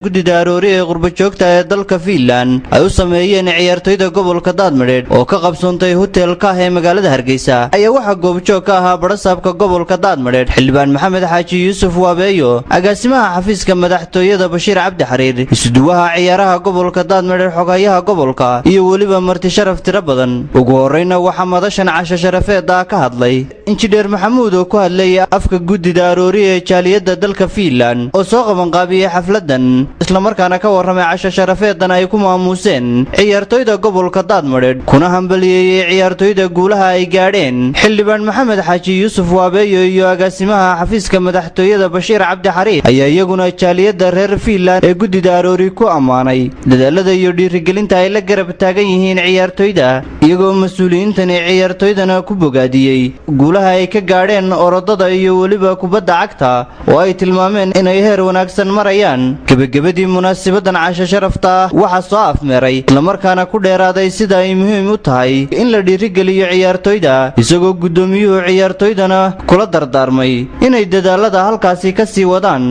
gudida aroori ee qurba joogta ee dalka Finland ay u sameeyeen ciyaartoyda gobolka Daadmareed oo ka qabsoontay hotelka ee magaalada Hargeysa ayaa waxa goobjoog ka ahaa barasaabka gobolka Daadmareed xildhibaan Maxamed Xaaji Yuusuf Waabeeyo agaasimaha xafiiska madaxtooyada Bashiir Cabdi Xariir isuduwaha ciyaaraha gobolka Daadmareed xogayaha gobolka iyo waliba marti sharaf tiro badan ugu horeyna waxa madashan casho sharafeeda ka hadlay injineer Maxamuud oo ku hadlay afka gudida aroori ee jaaliyada dalka Finland oo soo qaban qaabiyay xafladan isla markaana ka waramay casho sharafeedan ay ku maamuuseen ciyaartoyda gobolka Daadmareed kuna hambaliyay ciyaartoyda guulaha ay gaadheen xildhibaan Maxamed Xaaji Yuusuf Waabeeyo iyo agaasimaha xafiiska madaxtooyada Bashiir Cabdi Xariir ayaa iyaguna jaaliyada reer Finland ee gudida aroori ku amaanay dadaalada iyo dhiirigelinta ay la garab taagan yihiin ciyaartoyda iyagoo mas'uuliyiintan ciyaartoydana ku bogaadiyay guulaha ay ka gaadheen orodada iyo waliba kubadda cagta oo ay tilmaameen inay heer wanaagsan marayaan gabagabadii munaasabaddan casho sharafta waxa soo afmeeray isla markaana ku dheeraaday sida ay muhiim u tahay in la dhiirigeliyo ciyaartoyda isagoo gudoomiyuhu ciyaartoydana kula dardaarmay inay dadaalada halkaasi ka sii wadaan